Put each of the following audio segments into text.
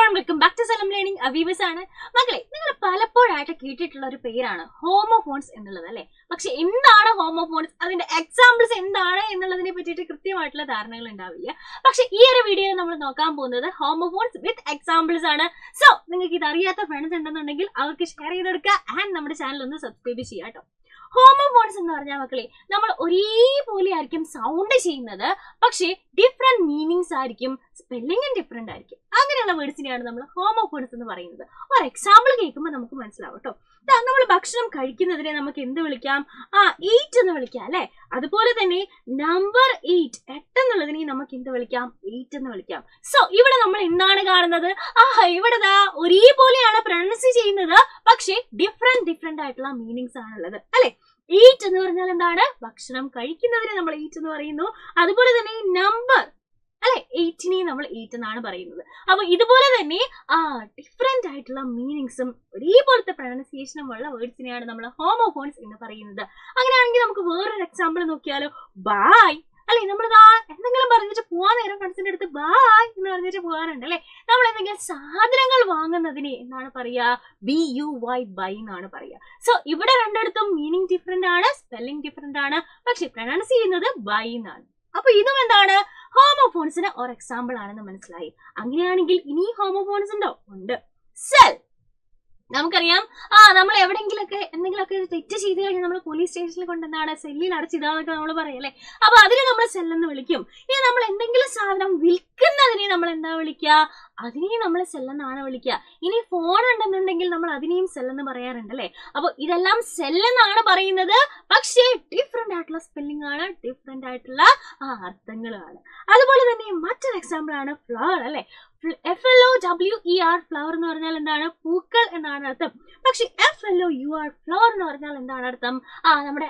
everyone, welcome back to Salam Learning. Avivas ആണ് മക്കളെ, നിങ്ങൾ പലപ്പോഴായിട്ട് കേട്ടിട്ടുള്ള ഒരു പേരാണ് ഹോമോഫോൺസ് എന്നുള്ളത് അല്ലേ. പക്ഷെ എന്താണ് ഹോമോഫോൺസ്, അതിന്റെ എക്സാമ്പിൾസ് എന്താണ് എന്നുള്ളതിനെ പറ്റിയിട്ട് കൃത്യമായിട്ടുള്ള ധാരണകൾ ഉണ്ടാവില്ല. പക്ഷെ ഈ ഒരു വീഡിയോയിൽ നമ്മൾ നോക്കാൻ പോകുന്നത് ഹോമോഫോൺസ് വിത്ത് എക്സാമ്പിൾസ് ആണ്. സോ നിങ്ങൾക്ക് ഇത് അറിയാത്ത ഫ്രണ്ട്സ് ഉണ്ടെന്നുണ്ടെങ്കിൽ അവർക്ക് ഷെയർ ചെയ്തെടുക്കുക ആൻഡ് നമ്മുടെ ചാനൽ ഒന്ന് സബ്സ്ക്രൈബ് ചെയ്യുക കേട്ടോ. ഹോമോഫോൺസ് എന്ന് പറഞ്ഞാൽ മക്കളെ, നമ്മൾ ഒരേപോലെ ആയിരിക്കും സൗണ്ട് ചെയ്യുന്നത്, പക്ഷേ ഡിഫറെന്റ് മീനിങ്സ് ആയിരിക്കും, സ്പെല്ലിംഗും ഡിഫറെന്റ് ആയിരിക്കും. അങ്ങനെയുള്ള വേർഡ്സിനെയാണ് നമ്മൾ ഹോമോഫോൺസ് എന്ന് പറയുന്നത്. ഒരു എക്സാമ്പിൾ കേൾക്കുമ്പോൾ നമുക്ക് മനസ്സിലാവും കേട്ടോ. നമ്മൾ ഭക്ഷണം കഴിക്കുന്നതിനെ നമുക്ക് എന്ത് വിളിക്കാം? എയ്റ്റ് എന്ന് വിളിക്കാം അല്ലെ. അതുപോലെ തന്നെ നമ്പർ 8 എന്നുള്ളതിനെ നമുക്ക് എന്ത് വിളിക്കാം? 8 എന്ന് വിളിക്കാം. സോ ഇവിടെ നമ്മൾ എന്താണ് കാണുന്നത്? ഇവിടെ ഒരേപോലെയാണ് പ്രൊനൗൺസ് ചെയ്യുന്നത്, പക്ഷേ ഡിഫറെന്റ് ആയിട്ടുള്ള മീനിങ്സ് ആണുള്ളത് അല്ലെ. 8 എന്ന് പറഞ്ഞാൽ എന്താണ്? ഭക്ഷണം കഴിക്കുന്നതിനെ നമ്മൾ 8 എന്ന് പറയുന്നു. അതുപോലെ തന്നെ നമ്പർ അല്ലെ, 8നെ നമ്മൾ 8 എന്നാണ് പറയുന്നത്. അപ്പൊ ഇതുപോലെ തന്നെ ഡിഫറെന്റ് ആയിട്ടുള്ള മീനിങ്സും ഒരേപോലത്തെ പ്രൊനൗൺസിയേഷനും ഉള്ള വേർഡ്സിനെയാണ് നമ്മൾ ഹോമോഫോൺസ് എന്ന് പറയുന്നത്. അങ്ങനെയാണെങ്കിൽ നമുക്ക് വേറൊരു എക്സാമ്പിൾ നോക്കിയാലോ. ബായ് അല്ലെ, നമ്മളിതാ എന്തെങ്കിലും പറഞ്ഞിട്ട് പോവാൻ നേരം ഫ്രണ്ട്സിന്റെ അടുത്ത് ബായ് എന്ന് പറഞ്ഞിട്ട് പോകാറുണ്ട് അല്ലെ. നമ്മൾ എന്തെങ്കിലും സാധനങ്ങൾ വാങ്ങുന്നതിന് എന്താണ് പറയാ? BUY ബൈ എന്നാണ് പറയാ. സോ ഇവിടെ രണ്ടിടത്തും മീനിങ് ഡിഫറെന്റ് ആണ്, സ്പെല്ലിംഗ് ഡിഫറെന്റ് ആണ്, പക്ഷെ പ്രൊനൗൺസ് ചെയ്യുന്നത് ബൈ എന്നാണ്. അപ്പൊ ഇതും എന്താണ്? ഹോമോഫോൺസിന് ഒരു എക്സാമ്പിൾ ആണെന്ന് മനസ്സിലായി. അങ്ങനെയാണെങ്കിൽ ഇനി ഹോമോഫോൺസ് ഉണ്ടോ? ഉണ്ട്. സെൽ നമുക്കറിയാം, നമ്മൾ എവിടെയെങ്കിലൊക്കെ എന്തെങ്കിലുമൊക്കെ തെറ്റ് ചെയ്ത് കഴിഞ്ഞാൽ നമ്മൾ പോലീസ് സ്റ്റേഷനിൽ കൊണ്ട് എന്താണ് സെല്ലിൽ അടച്ചിടാന്നൊക്കെ നമ്മൾ പറയല്ലേ. അപ്പൊ അതിനെ നമ്മൾ സെല്ലെന്ന് വിളിക്കും. ഇനി നമ്മൾ എന്തെങ്കിലും സാധനം വിൽക്കുന്നതിനെ നമ്മൾ എന്താ വിളിക്കുക? അതിനെയും നമ്മൾ സെല്ലെന്നാണ് വിളിക്കുക. ഇനി ഫോൺ ഉണ്ടെന്നുണ്ടെങ്കിൽ നമ്മൾ അതിനെയും സെല്ലെന്ന് പറയാറുണ്ട് അല്ലെ. അപ്പൊ ഇതെല്ലാം സെല്ലെന്നാണ് പറയുന്നത്, പക്ഷേ ഡിഫറെന്റ് ആയിട്ടുള്ള സ്പെല്ലിംഗ് ആണ്, ഡിഫറെന്റ് ആയിട്ടുള്ള അർത്ഥങ്ങളാണ്. അതുപോലെ തന്നെ മറ്റൊരു എക്സാമ്പിൾ ആണ് ഫ്ലവർ അല്ലെ. FLOWER ഫ്ലവർ എന്ന് പറഞ്ഞാൽ എന്താണ്? പൂക്കൾ എന്നാണ് അർത്ഥം. പക്ഷെ FLOUR ഫ്ലവർ എന്ന് പറഞ്ഞാൽ എന്താണ് അർത്ഥം? നമ്മുടെ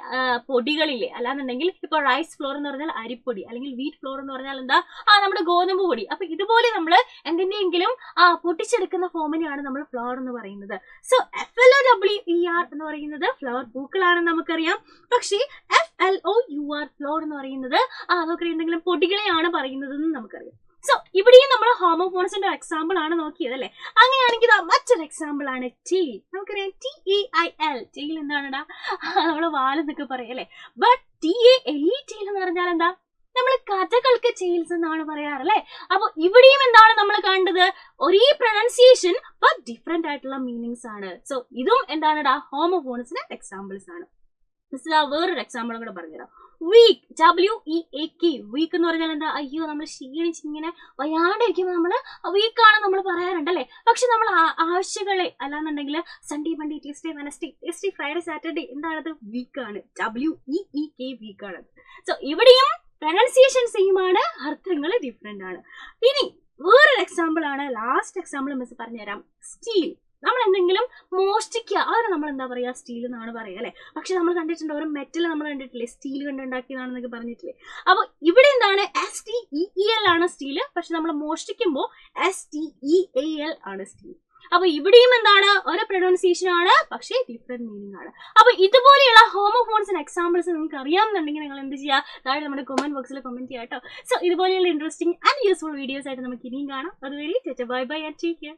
പൊടികളില്ലേ, അല്ലാന്നുണ്ടെങ്കിൽ ഇപ്പൊ റൈസ് ഫ്ലോർ എന്ന് പറഞ്ഞാൽ അരിപ്പൊടി, അല്ലെങ്കിൽ വീറ്റ് ഫ്ലോർ എന്ന് പറഞ്ഞാൽ എന്താ? നമ്മുടെ ഗോതമ്പ് പൊടി. അപ്പൊ ഇതുപോലെ നമ്മൾ എന്തിന്റെയെങ്കിലും പൊട്ടിച്ചെടുക്കുന്ന ഫോമിനെയാണ് നമ്മൾ ഫ്ലവർ എന്ന് പറയുന്നത്. സോ FLOWER എന്ന് പറയുന്നത് ഫ്ലവർ പൂക്കളാണെന്ന് നമുക്കറിയാം. പക്ഷേ FLOUR ഫ്ലോർ എന്ന് പറയുന്നത് നമുക്കറിയാം എന്തെങ്കിലും പൊടികളെയാണ് പറയുന്നതെന്ന് നമുക്കറിയാം. സോ ഇവിടെയും നമ്മൾ ഹോമോഫോൺസിന്റെ എക്സാമ്പിൾ ആണ് നോക്കിയത് അല്ലെ. അങ്ങനെയാണെങ്കിൽ മറ്റൊരു എക്സാമ്പിൾ ആണ് ടെയിൽ. നമുക്കറിയാം TAIL. ടെയിൽ എന്താണെടാ? നമ്മള് വാലെന്നൊക്കെ പറയാം അല്ലെ. ബട്ട് TALE ടെയിൽ എന്ന് പറഞ്ഞാൽ എന്താ? നമ്മൾ കഥകൾക്ക് ടെയിൽസ് എന്നാണ് പറയാറല്ലേ. അപ്പൊ ഇവിടെയും എന്താണ് നമ്മൾ കണ്ടത്? ഒരേ പ്രൊനൗൺസിയേഷൻ ബട്ട് ഡിഫറെന്റ് ആയിട്ടുള്ള മീനിങ്സ് ആണ്. സോ ഇതും എന്താണെടാ? ഹോമോഫോൺസിന്റെ എക്സാമ്പിൾസ് ആണ്. വേറൊരു എക്സാമ്പിൾ കൂടെ പറഞ്ഞുതരാം. Week, WEAK. വീക്ക് എന്ന് പറഞ്ഞാൽ എന്താ? അയ്യോ, നമ്മൾ ക്ഷീണിച്ച് ഇങ്ങനെ വയ്യാണ്ടിരിക്കുമ്പോൾ നമ്മൾ വീക്കാണ് നമ്മൾ പറയാറുണ്ടല്ലേ. പക്ഷെ നമ്മൾ ആഴ്ചകളെ അല്ലാന്നുണ്ടെങ്കിൽ Sunday, Monday, Tuesday, Wednesday, Friday, Saturday എന്താണത്? വീക്കാണ്. WEEK വീക്കാണ്. സോ ഇവിടെയും പ്രൊനൗൺസിയേഷൻ സെയിം ആണ്, അർത്ഥങ്ങൾ ഡിഫറെന്റ് ആണ്. ഇനി വേറൊരു എക്സാമ്പിൾ ആണ്, ലാസ്റ്റ് എക്സാമ്പിൾ മിസ് പറഞ്ഞുതരാം. സ്റ്റീൽ. നമ്മൾ എന്തെങ്കിലും മോഷ്ടിക്കുക, അതിന് നമ്മൾ എന്താ പറയാ? സ്റ്റീൽ എന്നാണ് പറയാ അല്ലെ. പക്ഷെ നമ്മൾ കണ്ടിട്ടുണ്ട്, ഒരു മെറ്റൽ നമ്മൾ കണ്ടിട്ടില്ലേ, സ്റ്റീൽ കണ്ടുണ്ടാക്കിയതാണെന്നൊക്കെ പറഞ്ഞിട്ടില്ലേ. അപ്പൊ ഇവിടെ എന്താണ്? STEEL ആണ് സ്റ്റീല്, പക്ഷെ നമ്മൾ മോഷ്ടിക്കുമ്പോൾ STEAL ആണ് സ്റ്റീൽ. അപ്പൊ ഇവിടെയും എന്താണ്? ഒരു പ്രൊനൗൺസിയേഷൻ ആണ്, പക്ഷേ ഡിഫറെന്റ് മീനിങ് ആണ്. അപ്പൊ ഇതുപോലെയുള്ള ഹോമോഫോൺസിന് എക്സാമ്പിൾസ് നിങ്ങൾക്ക് അറിയാമെന്നുണ്ടെങ്കിൽ നിങ്ങൾ എന്ത് ചെയ്യുക? താഴെ നമ്മുടെ കമന്റ് ബോക്സിൽ കമന്റ് ചെയ്യാം കേട്ടോ. സോ ഇതുപോലെയുള്ള ഇൻട്രസ്റ്റിംഗ് ആൻഡ് യൂസ്ഫുൾ വീഡിയോസ് ആയിട്ട് നമുക്ക് ഇനിയും കാണാം. അതുവരെ bye bye and take care.